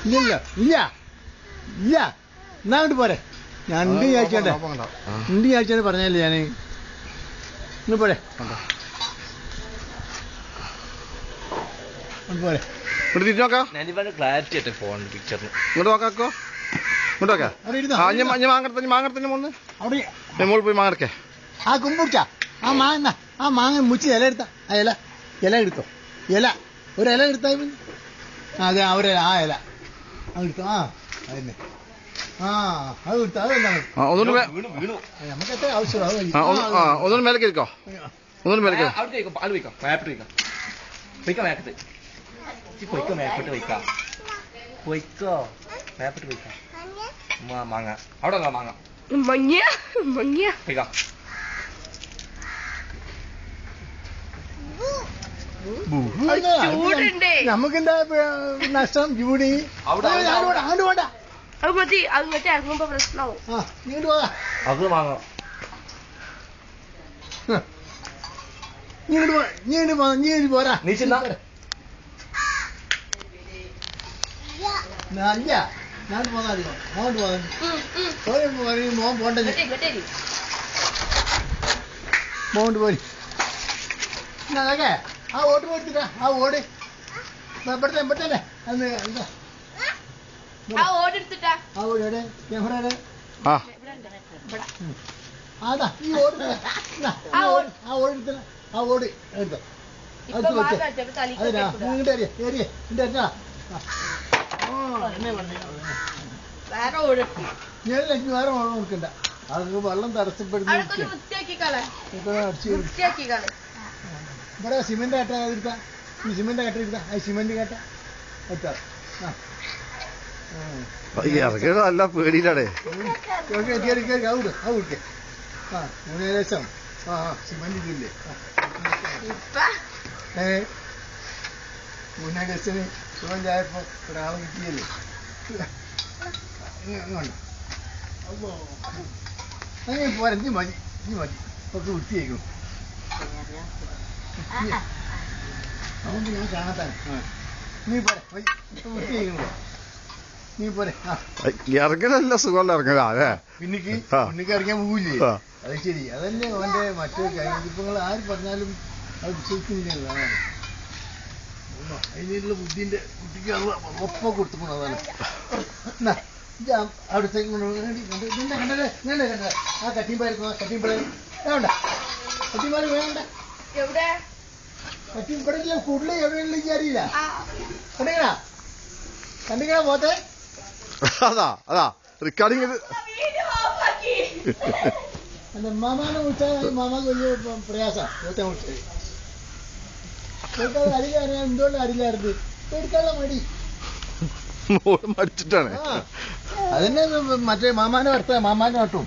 ഇല്ല ഇല്ല ഇല്ല എന്നാ അങ്ങോട്ട് പോരെ. ഞാൻ ഉണ്ട് വിചാരിച്ചോട്ടെ, ഉണ്ട് വിചാരിച്ചോണ്ട് പറഞ്ഞല്ലേ ഞാൻ. ഇന്ന് പോരെ പോരെ. തിരിച്ചു നോക്കാം. ക്ലാരിറ്റി ഫോൺ പിക്ചറിന് ഇങ്ങോട്ട് നോക്കാക്കോ. ഇങ്ങോട്ട് നോക്കാം. മാങ്ങടത്തന്നെ മോന്ന് അവിടെ മോൾ പോയി മാങ്ങടക്കേ. ആ കുമ്പുടിച്ചാ ആ മാങ്ങ മുച്ച് ഇല എടുത്താ. ആ ഇല എടുത്തോ. ഒരു ഇല എടുത്താ. അതെ ആ ഇല എടുത്തോ. അതന്നെ അത് എടുത്തോ. അതെന്താണ് നമുക്ക് എത്ര ആവശ്യമുള്ളൂ. ഒന്നുകൂടി മേലെ കേൾക്കോ. ഒന്നുകൂടി മേലെ കേൾക്കോ. മാങ്ങ അവിടെ മാങ്ങ നമുക്കെന്താ നഷ്ടം? ജൂണി അങ്ങോട്ട് പോണ്ട. അത് മതി. അങ്ങോട്ട് ഇറങ്ങുമ്പോ പ്രശ്നമാവും. ഇങ്ങോട്ട് പോകാം. അത് മാങ്ങ ഇങ്ങോട്ട് പോരാ. നീ ചിന്താ അല്ല ഞാൻ പോകാൻ അങ്ങോട്ട് പോകാൻ മോൻ പോണ്ട. മോണ്ട് പോരി. അതൊക്കെ ആ ഓട്ട് പോയിട്ടാ. ആ ഓട് ഇവിടുത്തെ അന്ന് എന്താ ആ ഓട് എവിടെ ക്യാമറ അതാ ഈ ഓട്. ആ ഓട് എടുത്തോ. അത് വെച്ചേ. അതിനാ ഇങ്ങോട്ട് ഏരിയ എന്റെ ഞാൻ വേറെ വെള്ളം കൊടുക്കണ്ട. അത് വെള്ളം തടസ്സപ്പെടുന്ന ഇവിടെ സിമെന്റ് കട്ട എടുത്താ. ഈ സിമെന്റ് കട്ട എടുത്താ. ആ സിമെന്റ് കട്ട എടുത്താ. നല്ല പേടിയിലാടേ. ഔക്കെ ഏകദേശം സിമെന്റ് ഇതില്ലേ. മുന്നേ ഗസ്റ്റിന് സുഖം ചായപ്പോ ഒരാളെ കിട്ടിയല്ലേ. അങ്ങനെ പോരാ. ഇനി മതി ഒക്കെ വൃത്തിയായിരിക്കും. അതുകൊണ്ട് ഞാൻ കാണാത്താണ്. നീ പോരെ വൃത്തിയായിരിക്കണോ. നീ പോരെ. ഇറങ്ങലല്ല സുഖമല്ല ഇറങ്ങല. പിന്നിക്ക് ഇറങ്ങിയാൻ പോവില്ലേ. അത് ശരി. അതല്ലേ അവന്റെ മറ്റൊരു കാര്യം. ഇപ്പൊ നിങ്ങൾ ആര് പറഞ്ഞാലും അത് വിശ്വസിക്കുന്നില്ല. അതാണ് അതിനുള്ള ബുദ്ധിന്റെ കുട്ടിക്ക് ഒപ്പം കൊടുത്തുകൊണ്ട്. അതാണ് അവിടുത്തേക്ക് കണ്ടേ. ആ കട്ടിമ്പായിരിക്കും. കട്ടിമ്പാട് വേണ്ട. കട്ടിമ്പാട് വേണ്ട. കട്ടിമ്പടില്ല കൂടുതൽ എവിടെയുള്ള അറിയില്ല. കണ്ടിക്കണ പോത്തെ. അതാ റെക്കോർഡിങ്. അല്ല മാമാനെ വിളിച്ചാൽ മാമാക്ക് വലിയ പ്രയാസം. പോത്തെ വിളിച്ചത് അറിയില്ല. എന്തുകൊണ്ട് അറിയില്ലായിരുന്നു. എടുക്കാനുള്ള മടി മടിച്ചിട്ടാണ്. അതന്നെ മറ്റേ മാമാനെ വർത്താ. മാമാനെ നട്ടും